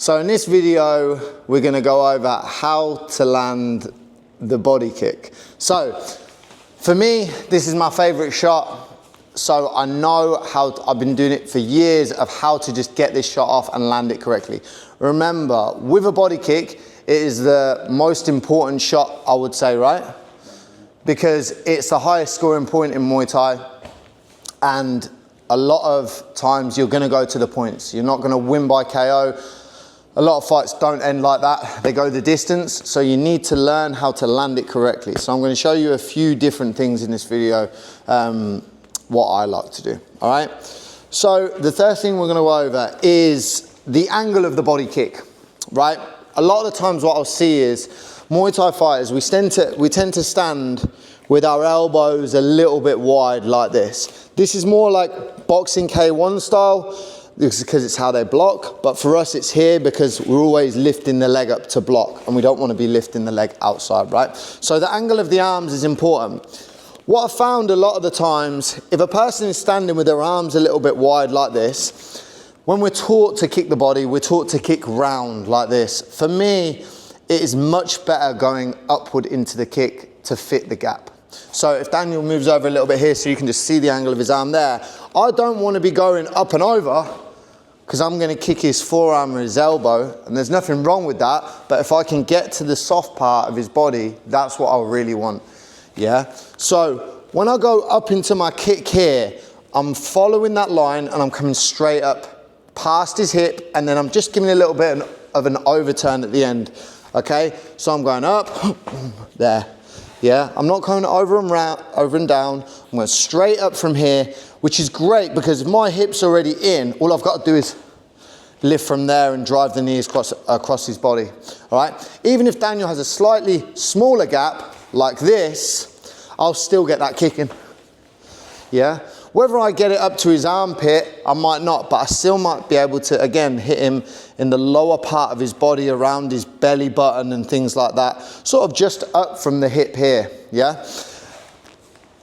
So in this video, we're gonna go over how to land the body kick. So for me, this is my favorite shot. So I know how, I've been doing it for years of how to just get this shot off and land it correctly. Remember, with a body kick, it is the most important shot, I would say, right? Because it's the highest scoring point in Muay Thai. And a lot of times you're gonna go to the points. You're not gonna win by KO. A lot of fights don't end like that. They go the distance. So you need to learn how to land it correctly. So I'm gonna show you a few different things in this video, what I like to do, all right? So the first thing we're gonna go over is the angle of the body kick, right? A lot of the times what I'll see is Muay Thai fighters, we tend to stand with our elbows a little bit wide like this. This is more like boxing K1 style, because it's how they block, but for us it's here because we're always lifting the leg up to block and we don't want to be lifting the leg outside, right? So the angle of the arms is important. What I found a lot of the times, if a person is standing with their arms a little bit wide like this, when we're taught to kick the body, we're taught to kick round like this. For me, it is much better going upward into the kick to fit the gap. So if Daniel moves over a little bit here so you can just see the angle of his arm there, I don't want to be going up and over because I'm going to kick his forearm or his elbow, and there's nothing wrong with that, but if I can get to the soft part of his body, that's what I really want, yeah? So when I go up into my kick here, I'm following that line and I'm coming straight up past his hip, and then I'm just giving a little bit of an overturn at the end, okay? So I'm going up, there, yeah? I'm not going over and down, I'm going straight up from here, which is great because if my hip's already in, all I've got to do is lift from there and drive the knees across his body, all right? Even if Daniel has a slightly smaller gap, like this, I'll still get that kick in, yeah? Whether I get it up to his armpit, I might not, but I still might be able to, again, hit him in the lower part of his body, around his belly button and things like that, sort of just up from the hip here, yeah?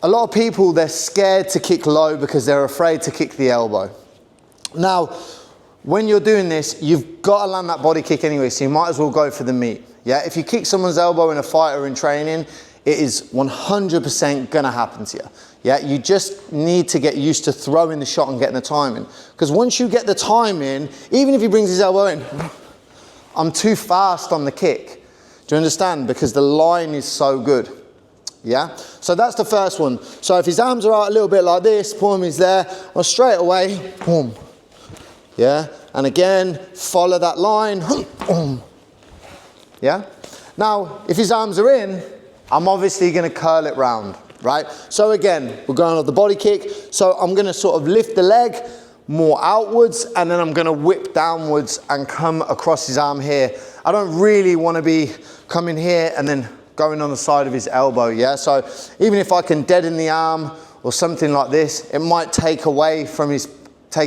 A lot of people, they're scared to kick low because they're afraid to kick the elbow. Now, when you're doing this, you've got to land that body kick anyway, so you might as well go for the meat. Yeah, if you kick someone's elbow in a fight or in training, it is 100% gonna happen to you. Yeah, you just need to get used to throwing the shot and getting the timing. Because once you get the timing, even if he brings his elbow in, I'm too fast on the kick. Do you understand? Because the line is so good. Yeah, so that's the first one. So if his arms are out a little bit like this, boom, he's there, or straight away, boom. Yeah, and again, follow that line, boom. Yeah, now if his arms are in, I'm obviously going to curl it round, right? So again, we're going off the body kick. So I'm going to sort of lift the leg more outwards, and then I'm going to whip downwards and come across his arm here. I don't really want to be coming here and then going on the side of his elbow, yeah? So even if I can deaden the arm or something like this, it might take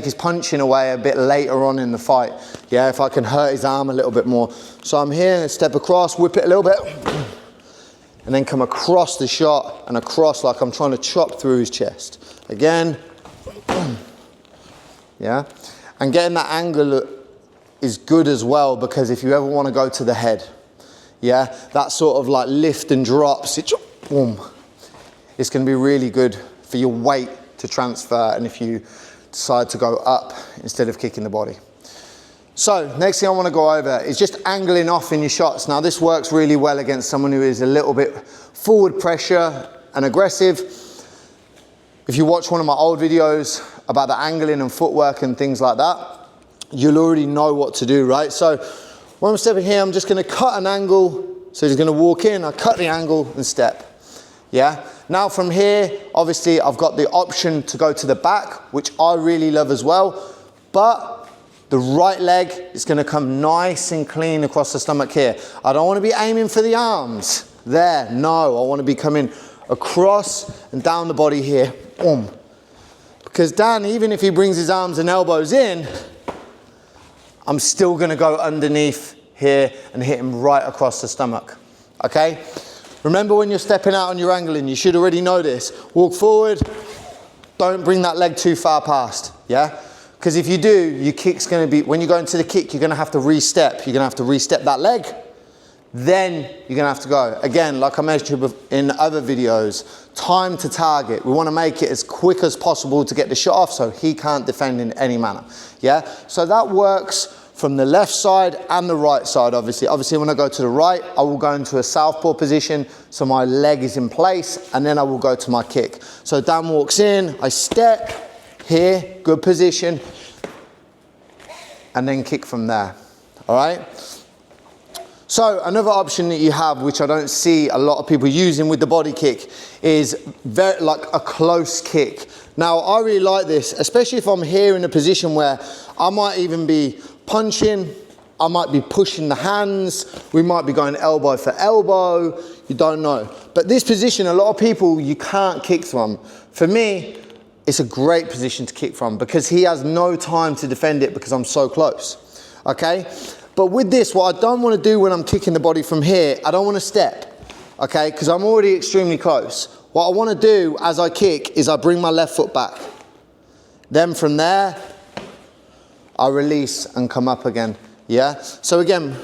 his punching away a bit later on in the fight, yeah? If I can hurt his arm a little bit more. So I'm here, step across, whip it a little bit, and then come across the shot and across like I'm trying to chop through his chest. Again, yeah? And getting that angle is good as well, because if you ever want to go to the head, yeah, that sort of like lift and drops, boom. It's going to be really good for your weight to transfer, and if you decide to go up instead of kicking the body. So next thing I want to go over is just angling off in your shots. Now this works really well against someone who is a little bit forward pressure and aggressive. If you watch one of my old videos about the angling and footwork and things like that, you'll already know what to do, right? So when I'm stepping here, I'm just going to cut an angle. So he's going to walk in, I cut the angle and step. Yeah. Now from here, obviously I've got the option to go to the back, which I really love as well. But the right leg is going to come nice and clean across the stomach here. I don't want to be aiming for the arms there. No, I want to be coming across and down the body here. Boom. Because Dan, even if he brings his arms and elbows in, I'm still going to go underneath here and hit him right across the stomach, okay? Remember when you're stepping out and you're angling, you should already know this. Walk forward, don't bring that leg too far past, yeah? Because if you do, your kick's gonna be, when you go into the kick, you're gonna have to re-step. You're gonna have to re-step that leg. Then you're gonna have to go. Again, like I mentioned in other videos, time to target. We wanna make it as quick as possible to get the shot off so he can't defend in any manner, yeah? So that works from the left side and the right side, obviously. Obviously, when I go to the right, I will go into a southpaw position, so my leg is in place, and then I will go to my kick. So Dan walks in, I step, here, good position, and then kick from there, all right? So another option that you have, which I don't see a lot of people using with the body kick, is like a close kick. Now, I really like this, especially if I'm here in a position where I might even be punching, I might be pushing the hands, we might be going elbow for elbow, you don't know. But this position, a lot of people, you can't kick from. For me, it's a great position to kick from because he has no time to defend it because I'm so close, okay? But with this, what I don't want to do when I'm kicking the body from here, I don't want to step, okay? Because I'm already extremely close. What I want to do as I kick is I bring my left foot back. Then from there, I release and come up again, yeah? So again,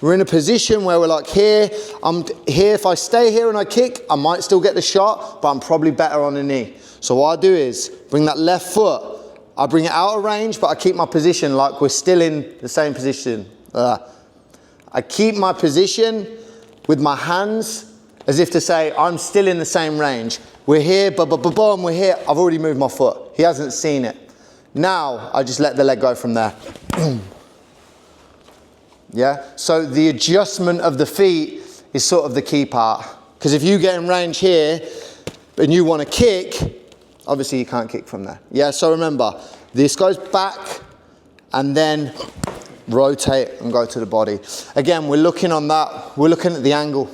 we're in a position where we're like here. I'm here, if I stay here and I kick, I might still get the shot, but I'm probably better on the knee. So what I do is bring that left foot, I bring it out of range, but I keep my position like we're still in the same position. I keep my position with my hands as if to say, I'm still in the same range. We're here, boom, we're here. I've already moved my foot. He hasn't seen it. Now, I just let the leg go from there. Yeah, so the adjustment of the feet is sort of the key part. Because if you get in range here and you want to kick, obviously you can't kick from there. Yeah, so remember, this goes back and then rotate and go to the body. Again, we're looking on that, we're looking at the angle,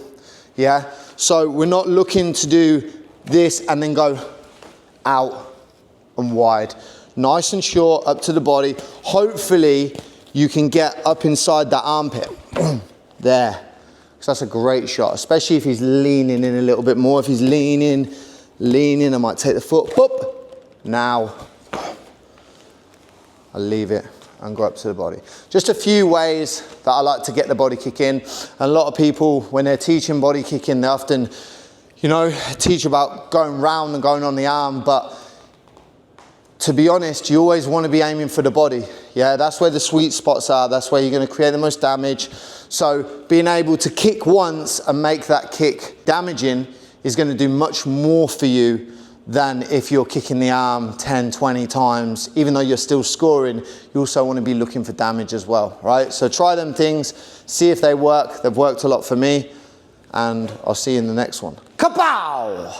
yeah? So we're not looking to do this and then go out and wide. Nice and short, up to the body. Hopefully you can get up inside that armpit, there. So that's a great shot, especially if he's leaning in a little bit more. If he's leaning, I might take the foot, whoop, now. I'll leave it and go up to the body. Just a few ways that I like to get the body kick in. A lot of people, when they're teaching body kicking, they often, you know, teach about going round and going on the arm, but to be honest, you always want to be aiming for the body. Yeah, that's where the sweet spots are. That's where you're going to create the most damage. So being able to kick once and make that kick damaging is going to do much more for you than if you're kicking the arm 10, 20 times. Even though you're still scoring, you also want to be looking for damage as well, right? So try them things, see if they work. They've worked a lot for me, and I'll see you in the next one. Kapow!